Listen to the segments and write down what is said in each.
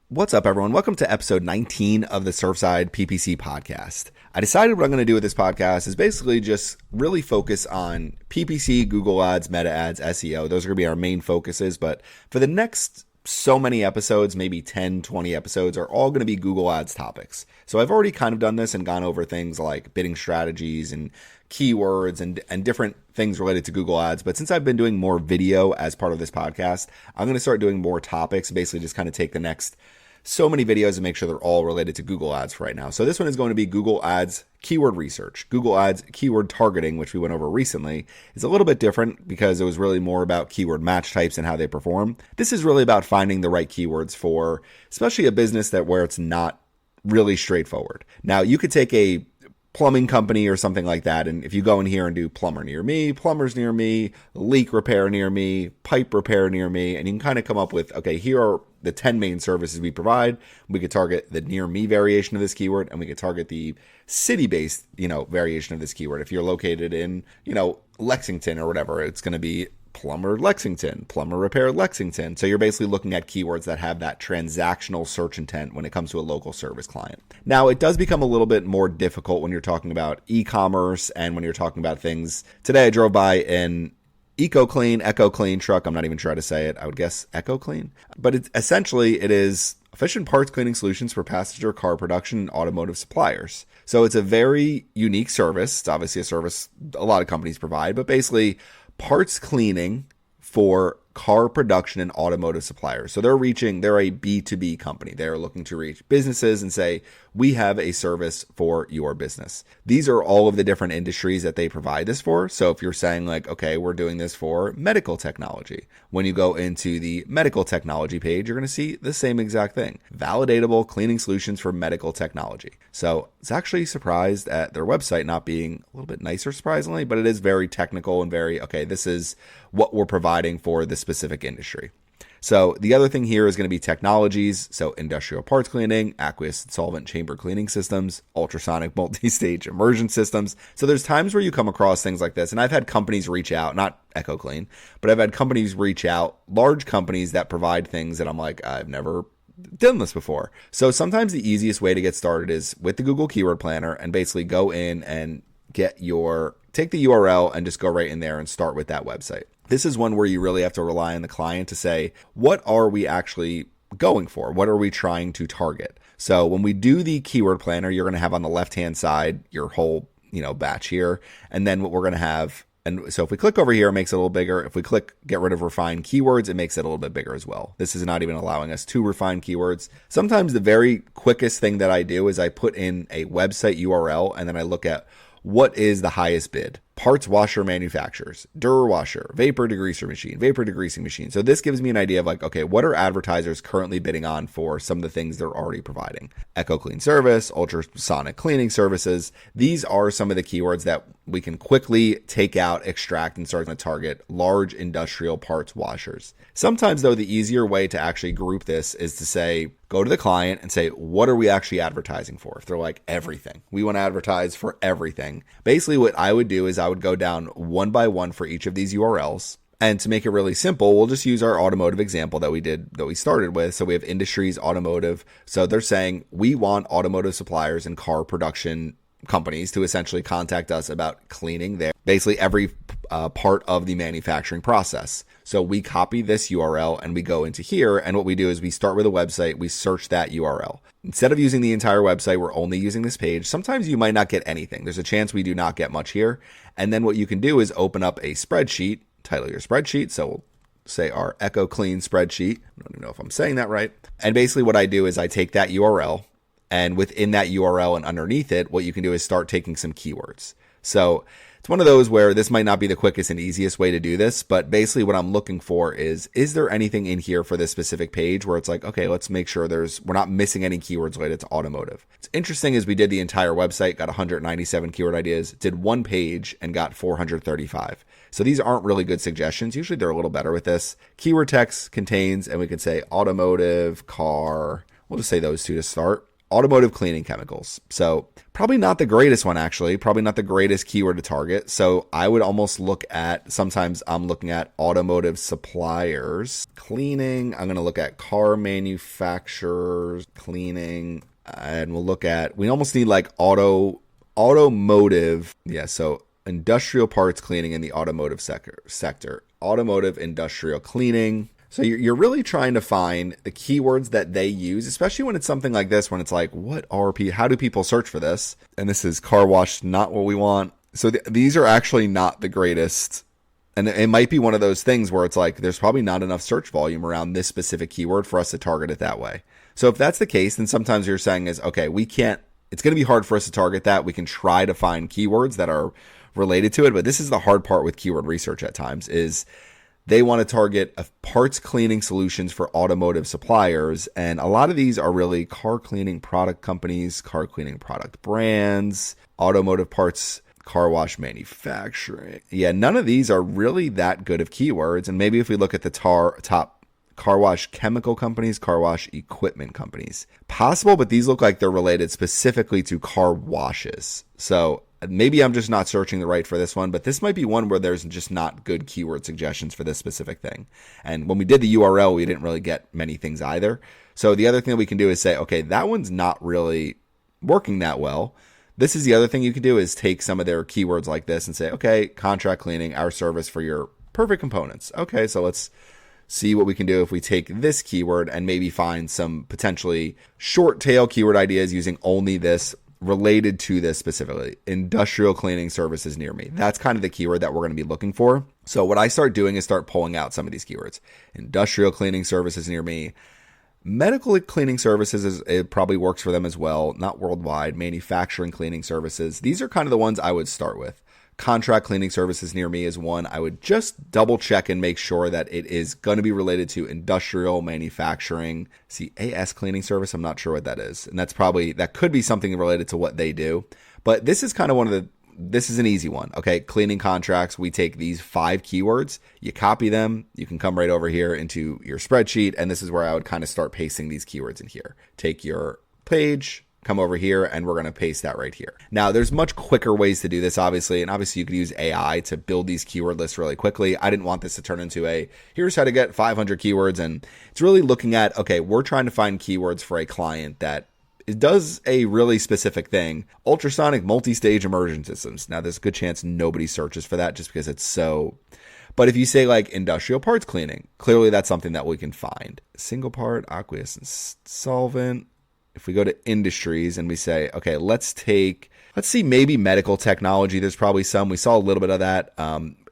What's up, everyone? Welcome to episode 19 of the Surfside PPC podcast. I decided what I'm going to do with this podcast is basically just really focus on PPC, Google Ads, Meta Ads, SEO. Those are going to be our main focuses. But for the next so many episodes, maybe 10, 20 episodes, are all going to be Google Ads topics. So I've already kind of done this and gone over things like bidding strategies and keywords and different things related to Google Ads. But since I've been doing more video as part of this podcast, I'm going to start doing more topics, basically just kind of take the next so many videos and make sure they're all related to Google Ads for right now. So this one is going to be Google Ads keyword research. Google Ads keyword targeting, which we went over recently, is a little bit different because it was really more about keyword match types and how they perform. This is really about finding the right keywords for especially a business where it's not really straightforward. Now, you could take a plumbing company or something like that, and if you go in here and do plumber near me, plumbers near me, leak repair near me, pipe repair near me, and you can kind of come up with, okay, here are the 10 main services we provide. We could target the near me variation of this keyword, and we could target the city-based, variation of this keyword. If you're located in, Lexington or whatever, it's going to be plumber Lexington, plumber repair Lexington. So you're basically looking at keywords that have that transactional search intent when it comes to a local service client. Now, it does become a little bit more difficult when you're talking about e-commerce and when you're talking about things. Today, I drove by an Ecoclean truck. I'm not even trying to say it. I would guess Ecoclean. But it is efficient parts cleaning solutions for passenger car production and automotive suppliers. So it's a very unique service. It's obviously a service a lot of companies provide, but basically parts cleaning for car production and automotive suppliers. So they're a B2B company. They're looking to reach businesses and say, we have a service for your business. These are all of the different industries that they provide this for. So if you're saying like, okay, we're doing this for medical technology. When you go into the medical technology page, you're going to see the same exact thing. Validatable cleaning solutions for medical technology. So I was actually surprised at their website not being a little bit nicer, surprisingly, but it is very technical and very, okay, this is what we're providing for this specific industry. So the other thing here is going to be technologies. So industrial parts cleaning, aqueous solvent chamber cleaning systems, ultrasonic multi-stage immersion systems. So there's times where you come across things like this. And I've had companies reach out, not Ecoclean, but I've had companies reach out, large companies that provide things that I'm like, I've never done this before. So sometimes the easiest way to get started is with the Google Keyword Planner and basically go in and take the URL and just go right in there and start with that website. This is one where you really have to rely on the client to say, what are we actually going for? What are we trying to target? So when we do the keyword planner, you're going to have on the left-hand side your whole, batch here. And then what we're going to have, and so if we click over here, it makes it a little bigger. If we click get rid of refined keywords, it makes it a little bit bigger as well. This is not even allowing us to refine keywords. Sometimes the very quickest thing that I do is I put in a website URL and then I look at what is the highest bid. Parts washer manufacturers, Dura washer, vapor degreasing machine. So this gives me an idea of like, okay, what are advertisers currently bidding on for some of the things they're already providing? Ecoclean service, ultrasonic cleaning services. These are some of the keywords that we can quickly take out, extract, and start to target large industrial parts washers. Sometimes though, the easier way to actually group this is to say, go to the client and say, what are we actually advertising for? If they're like everything, we want to advertise for everything. Basically what I would do is I would go down one by one for each of these URLs. And to make it really simple, we'll just use our automotive example that we started with. So we have industries, automotive. So they're saying we want automotive suppliers and car production companies to essentially contact us about cleaning basically every part of the manufacturing process. So we copy this URL and we go into here. And what we do is we start with a website. We search that URL. Instead of using the entire website, we're only using this page. Sometimes you might not get anything. There's a chance we do not get much here. And then what you can do is open up a spreadsheet, title your spreadsheet. So we'll say our Ecoclean spreadsheet. I don't even know if I'm saying that right. And basically what I do is I take that URL, and within that URL and underneath it, what you can do is start taking some keywords. So it's one of those where this might not be the quickest and easiest way to do this, but basically what I'm looking for is there anything in here for this specific page where it's like, okay, let's make sure we're not missing any keywords related to automotive. What's interesting is we did the entire website, got 197 keyword ideas, did one page and got 435. So these aren't really good suggestions. Usually they're a little better with this. Keyword text contains, and we could say automotive, car. We'll just say those two to start. automotive cleaning chemicals. So probably not the greatest one, actually. Probably not the greatest keyword to target. So I would almost look at, sometimes I'm looking at automotive suppliers, cleaning. I'm going to look at car manufacturers, cleaning. And we'll look at, we almost need like automotive. Yeah, so industrial parts cleaning in the automotive sector. Automotive industrial cleaning. So you're really trying to find the keywords that they use, especially when it's something like this, when it's like, how do people search for this? And this is car wash, not what we want. So these are actually not the greatest. And it might be one of those things where it's like, there's probably not enough search volume around this specific keyword for us to target it that way. So if that's the case, then sometimes you're saying is, okay, it's going to be hard for us to target that. We can try to find keywords that are related to it. But this is the hard part with keyword research at times is they want to target parts cleaning solutions for automotive suppliers. And a lot of these are really car cleaning product companies, car cleaning product brands, automotive parts, car wash manufacturing. Yeah, none of these are really that good of keywords. And maybe if we look at the top car wash chemical companies, car wash equipment companies, possible, but these look like they're related specifically to car washes. So maybe I'm just not searching the right for this one, but this might be one where there's just not good keyword suggestions for this specific thing. And when we did the URL, we didn't really get many things either. So the other thing that we can do is say, okay, that one's not really working that well. This is the other thing you can do is take some of their keywords like this and say, okay, contract cleaning, our service for your perfect components. Okay, so let's see what we can do if we take this keyword and maybe find some potentially short tail keyword ideas using only this related to this specifically. Industrial cleaning services near me. That's kind of the keyword that we're going to be looking for. So what I start doing is start pulling out some of these keywords. Industrial cleaning services near me. Medical cleaning services, it probably works for them as well. Not worldwide. Manufacturing cleaning services. These are kind of the ones I would start with. Contract cleaning services near me is one I would just double check and make sure that it is going to be related to industrial manufacturing. See, AS cleaning service, I'm not sure what that is. And that could be something related to what they do. But this is kind of this is an easy one. Okay, cleaning contracts, we take these 5 keywords, you copy them, you can come right over here into your spreadsheet. And this is where I would kind of start pasting these keywords in here. Take your page, come over here, and we're going to paste that right here. Now, there's much quicker ways to do this, obviously, and obviously you could use AI to build these keyword lists really quickly. I didn't want this to turn into here's how to get 500 keywords, and it's really looking at, okay, we're trying to find keywords for a client that does a really specific thing, ultrasonic multi-stage immersion systems. Now, there's a good chance nobody searches for that just because it's so... But if you say like industrial parts cleaning, clearly that's something that we can find. Single part, aqueous and solvent. If we go to industries and we say, okay, let's see maybe medical technology. There's probably some. We saw a little bit of that.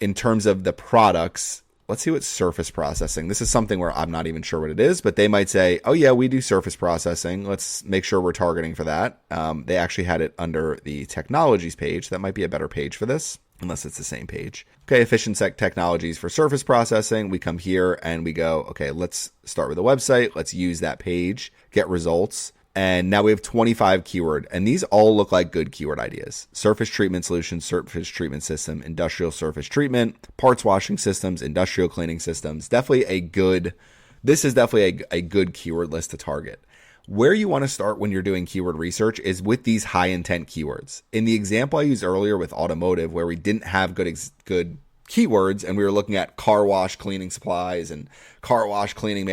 In terms of the products, let's see what surface processing. This is something where I'm not even sure what it is, but they might say, oh yeah, we do surface processing. Let's make sure we're targeting for that. They actually had it under the technologies page. That might be a better page for this, unless it's the same page. Okay, efficient technologies for surface processing. We come here and we go, okay, let's start with a website. Let's use that page, get results. And now we have 25 keyword, and these all look like good keyword ideas. Surface treatment solutions, surface treatment system, industrial surface treatment, parts washing systems, industrial cleaning systems. This is definitely a good keyword list to target. Where you want to start when you're doing keyword research is with these high intent keywords. In the example I used earlier with automotive, where we didn't have good keywords and we were looking at car wash cleaning supplies and car wash cleaning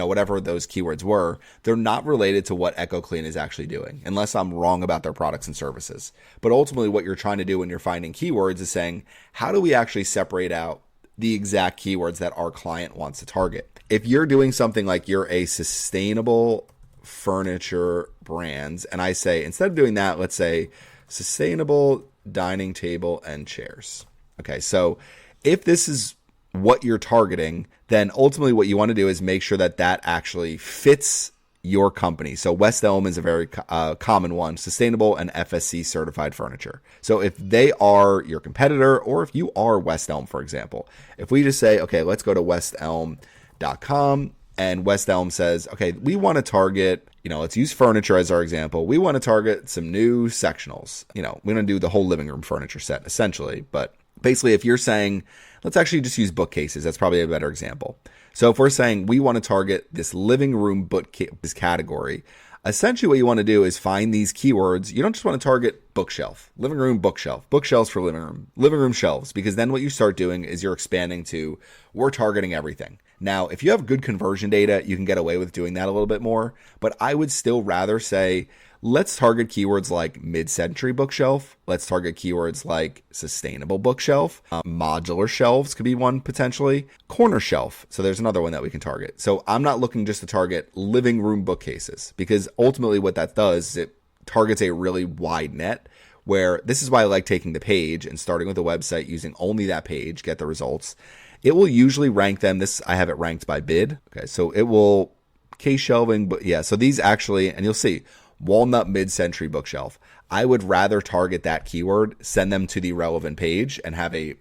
whatever those keywords were, they're not related to what Ecoclean is actually doing, unless I'm wrong about their products and services. But ultimately what you're trying to do when you're finding keywords is saying, how do we actually separate out the exact keywords that our client wants to target? If you're doing something like you're a sustainable furniture brands, and I say, instead of doing that, let's say sustainable dining table and chairs. Okay, so if this is what you're targeting, then ultimately what you want to do is make sure that that actually fits your company. So West Elm is a very common one, sustainable and FSC certified furniture. So if they are your competitor, or if you are West Elm, for example, if we just say, okay, let's go to westelm.com, and West Elm says, okay, we want to target, let's use furniture as our example. We want to target some new sectionals. We want to do the whole living room furniture set essentially. But basically, if you're saying, let's actually just use bookcases. That's probably a better example. So if we're saying we want to target this living room bookcase category, essentially what you want to do is find these keywords. You don't just want to target bookshelf, living room bookshelf, bookshelves for living room shelves, because then what you start doing is you're expanding to, we're targeting everything. Now, if you have good conversion data, you can get away with doing that a little bit more, but I would still rather say, let's target keywords like mid-century bookshelf. Let's target keywords like sustainable bookshelf. Modular shelves could be one potentially. Corner shelf. So there's another one that we can target. So I'm not looking just to target living room bookcases, because ultimately what that does is it targets a really wide net, where this is why I like taking the page and starting with a website using only that page, get the results. It will usually rank them. I have it ranked by bid. Okay, so it will case shelving, but yeah, so these actually, and you'll see, walnut mid-century bookshelf. I would rather target that keyword, send them to the relevant page, and have a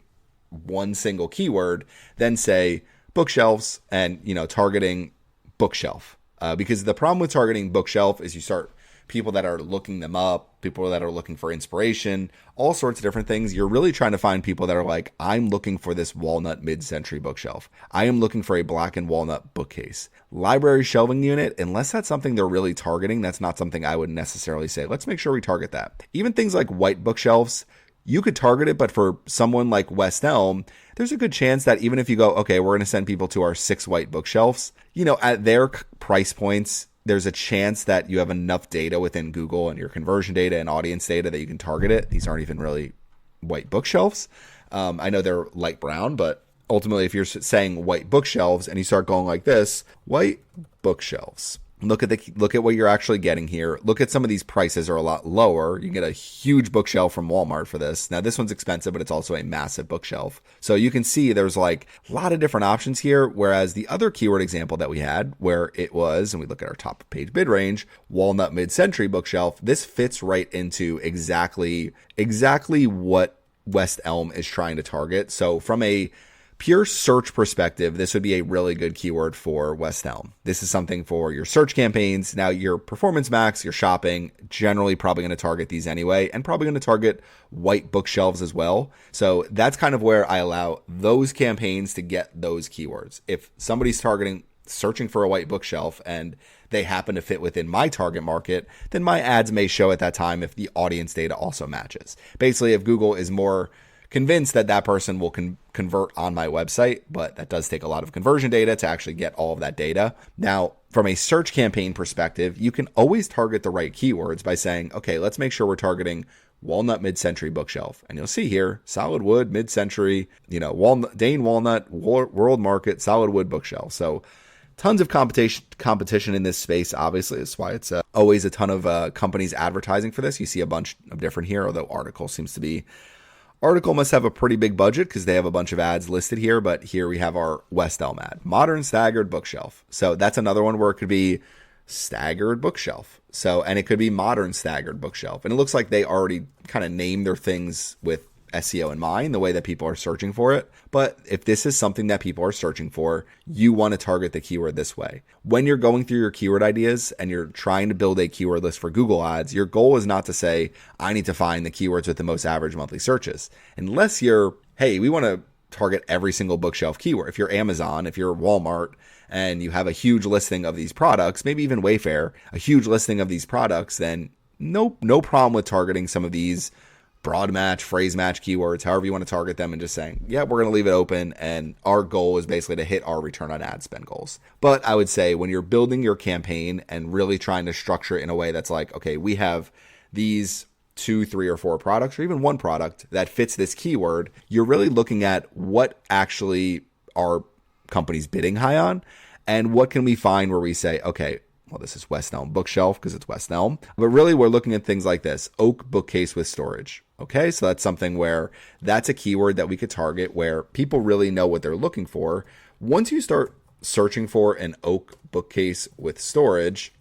one single keyword, then say bookshelves and, targeting bookshelf. Because the problem with targeting bookshelf is you start people that are looking them up, people that are looking for inspiration, all sorts of different things. You're really trying to find people that are like, I'm looking for this walnut mid-century bookshelf. I am looking for a black and walnut bookcase. Library shelving unit, unless that's something they're really targeting, that's not something I would necessarily say, let's make sure we target that. Even things like white bookshelves, you could target it, but for someone like West Elm, there's a good chance that even if you go, okay, we're going to send people to our 6 white bookshelves, at their price points, there's a chance that you have enough data within Google and your conversion data and audience data that you can target it. These aren't even really white bookshelves. I know they're light brown, but ultimately if you're saying white bookshelves and you start going like this, white bookshelves, look at what you're actually getting here. Look at some of these prices are a lot lower. You can get a huge bookshelf from Walmart for this. Now this one's expensive, but it's also a massive bookshelf. So you can see there's like a lot of different options here. Whereas the other keyword example that we had, where it was, and we look at our top page bid range, walnut mid-century bookshelf, this fits right into exactly what West Elm is trying to target. So from a pure search perspective, this would be a really good keyword for West Elm. This is something for your search campaigns. Now, your performance max, your shopping, generally probably going to target these anyway, and probably going to target white bookshelves as well. So that's kind of where I allow those campaigns to get those keywords. If somebody's searching for a white bookshelf and they happen to fit within my target market, then my ads may show at that time if the audience data also matches. Basically, if Google is more convinced that person will convert on my website, but that does take a lot of conversion data to actually get all of that data. Now, from a search campaign perspective, you can always target the right keywords by saying, okay, let's make sure we're targeting walnut mid-century bookshelf. And you'll see here, solid wood, mid-century, walnut, Dane walnut, world market, solid wood bookshelf. So tons of competition in this space, obviously. That's why it's always a ton of companies advertising for this. You see a bunch of different here, although Article must have a pretty big budget because they have a bunch of ads listed here, but here we have our West Elm ad, modern staggered bookshelf. So that's another one where it could be staggered bookshelf. So, and it could be modern staggered bookshelf. And it looks like they already kind of named their things with SEO in mind, the way that people are searching for it. But if this is something that people are searching for, you want to target the keyword this way. When you're going through your keyword ideas and you're trying to build a keyword list for Google Ads, your goal is not to say, I need to find the keywords with the most average monthly searches. Unless we want to target every single bookshelf keyword. If you're Amazon, if you're Walmart, and you have a huge listing of these products, maybe even Wayfair, a huge listing of these products, then no problem with targeting some of these broad match, phrase match keywords, however you want to target them, and just saying, yeah, we're going to leave it open. And our goal is basically to hit our return on ad spend goals. But I would say when you're building your campaign and really trying to structure it in a way that's like, okay, we have these 2, 3, or 4 products, or even one product that fits this keyword, you're really looking at what actually are companies bidding high on, and what can we find where we say, okay, well, this is West Elm bookshelf because it's West Elm. But really, we're looking at things like this, oak bookcase with storage. Okay, so that's something where that's a keyword that we could target where people really know what they're looking for. Once you start searching for an oak bookcase with storage,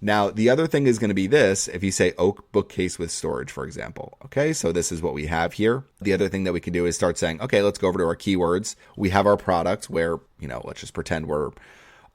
now the other thing is going to be this, if you say oak bookcase with storage, for example. Okay, so this is what we have here. The other thing that we can do is start saying, okay, let's go over to our keywords. We have our product where, let's just pretend we're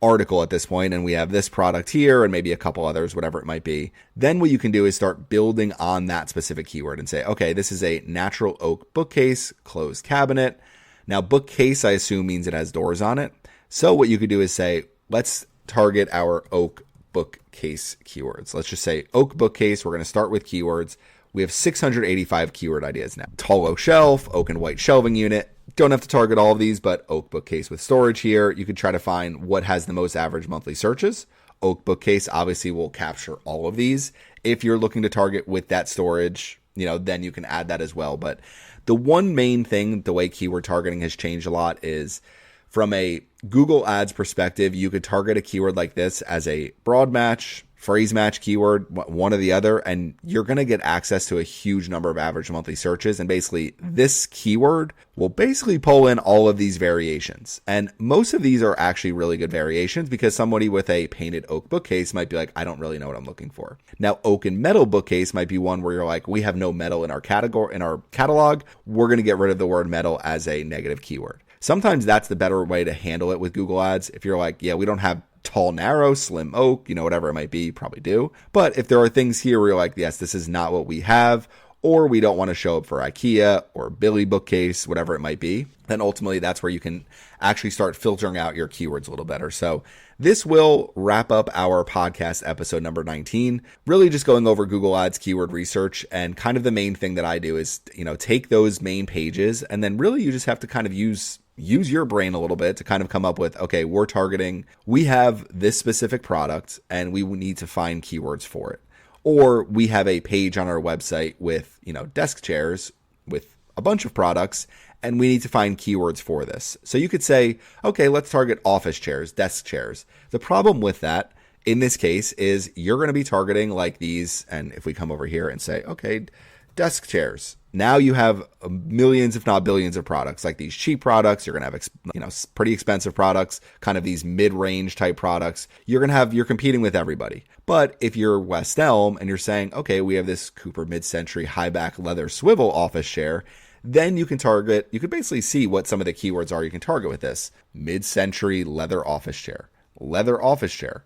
article at this point, and we have this product here and maybe a couple others, whatever it might be. Then what you can do is start building on that specific keyword and say, okay, this is a natural oak bookcase, closed cabinet. Now, bookcase, I assume, means it has doors on it. So what you could do is say, let's target our oak bookcase keywords. Let's just say oak bookcase. We're going to start with keywords. We have 685 keyword ideas now. Tall oak shelf, oak and white shelving unit. Don't have to target all of these, but oak bookcase with storage here. You could try to find what has the most average monthly searches. Oak bookcase obviously will capture all of these. If you're looking to target with that storage, then you can add that as well. But the one main thing, the way keyword targeting has changed a lot is from a Google Ads perspective, you could target a keyword like this as a broad match, phrase match keyword, one or the other, and you're going to get access to a huge number of average monthly searches. And basically this keyword will basically pull in all of these variations. And most of these are actually really good variations because somebody with a painted oak bookcase might be like, I don't really know what I'm looking for. Now, oak and metal bookcase might be one where you're like, we have no metal in our category, in our catalog. We're going to get rid of the word metal as a negative keyword. Sometimes that's the better way to handle it with Google Ads. If you're like, yeah, we don't have tall, narrow, slim oak, whatever it might be, you probably do. But if there are things here where you're like, yes, this is not what we have, or we don't want to show up for IKEA or Billy bookcase, whatever it might be, then ultimately that's where you can actually start filtering out your keywords a little better. So this will wrap up our podcast episode number 19, really just going over Google Ads keyword research. And kind of the main thing that I do is, take those main pages and then really you just have to kind of use your brain a little bit to kind of come up with, okay, we have this specific product and we need to find keywords for it. Or we have a page on our website with, desk chairs with a bunch of products and we need to find keywords for this. So you could say, okay, let's target office chairs, desk chairs. The problem with that in this case is you're going to be targeting like these. And if we come over here and say, okay, desk chairs. Now you have millions, if not billions of products, like these cheap products. You're going to have, pretty expensive products, kind of these mid-range type products. You're competing with everybody. But if you're West Elm and you're saying, okay, we have this Cooper mid-century high back leather swivel office chair, then you could basically see what some of the keywords are you can target with this. Mid-century leather office chair,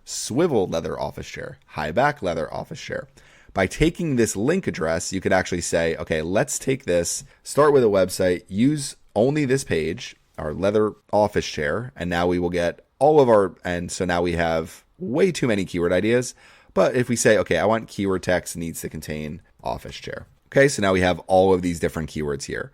swivel leather office chair, high back leather office chair. By taking this link address, you could actually say, okay, let's take this, start with a website, use only this page, our leather office chair, and now we will get so now we have way too many keyword ideas. But if we say, okay, I want keyword text needs to contain office chair. Okay, so now we have all of these different keywords here.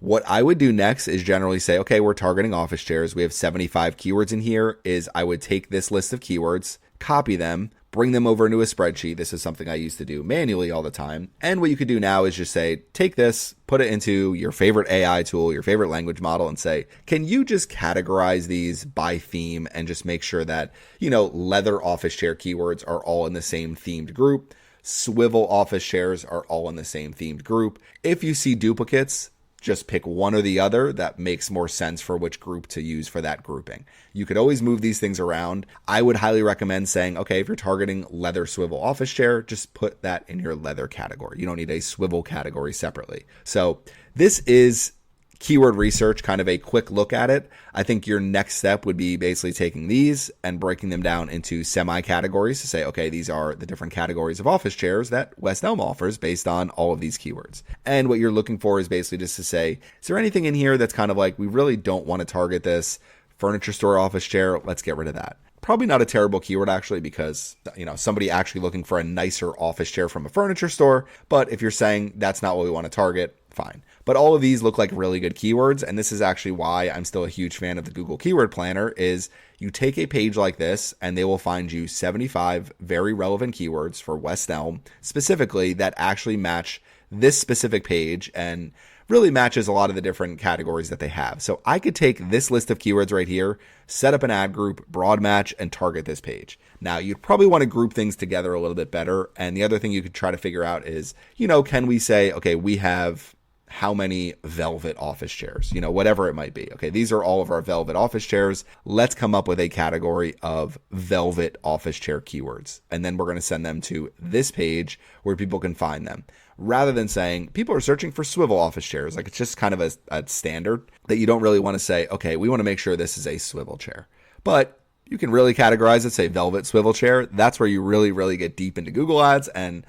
What I would do next is generally say, okay, we're targeting office chairs. We have 75 keywords in here. I would take this list of keywords, copy them, bring them over into a spreadsheet. This is something I used to do manually all the time. And what you could do now is just say, take this, put it into your favorite AI tool, your favorite language model, and say, can you just categorize these by theme and just make sure that, leather office chair keywords are all in the same themed group. Swivel office chairs are all in the same themed group. If you see duplicates, just pick one or the other that makes more sense for which group to use for that grouping. You could always move these things around. I would highly recommend saying, okay, if you're targeting leather swivel office chair, just put that in your leather category. You don't need a swivel category separately. So this is keyword research, kind of a quick look at it. I think your next step would be basically taking these and breaking them down into semi-categories to say, okay, these are the different categories of office chairs that West Elm offers based on all of these keywords. And what you're looking for is basically just to say, is there anything in here that's kind of like, we really don't want to target this furniture store office chair? Let's get rid of that. Probably not a terrible keyword actually, because somebody actually looking for a nicer office chair from a furniture store. But if you're saying that's not what we want to target, fine. But all of these look like really good keywords. And this is actually why I'm still a huge fan of the Google Keyword Planner is you take a page like this and they will find you 75 very relevant keywords for West Elm specifically that actually match this specific page and really matches a lot of the different categories that they have. So I could take this list of keywords right here, set up an ad group, broad match, and target this page. Now, you'd probably want to group things together a little bit better. And the other thing you could try to figure out is, can we say, okay, we have how many velvet office chairs, whatever it might be. Okay, these are all of our velvet office chairs. Let's come up with a category of velvet office chair keywords. And then we're going to send them to this page where people can find them. Rather than saying people are searching for swivel office chairs, like it's just kind of a standard that you don't really want to say, okay, we want to make sure this is a swivel chair. But you can really categorize it, say velvet swivel chair. That's where you really, really get deep into Google Ads. And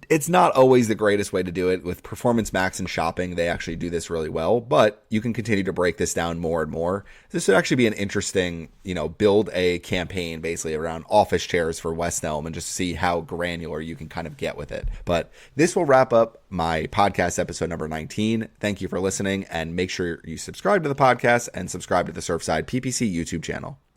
It's not always the greatest way to do it. With Performance Max and shopping, they actually do this really well, but you can continue to break this down more and more. This would actually be an interesting, build a campaign basically around office chairs for West Elm and just see how granular you can kind of get with it. But this will wrap up my podcast episode number 19. Thank you for listening, and make sure you subscribe to the podcast and subscribe to the Surfside PPC YouTube channel.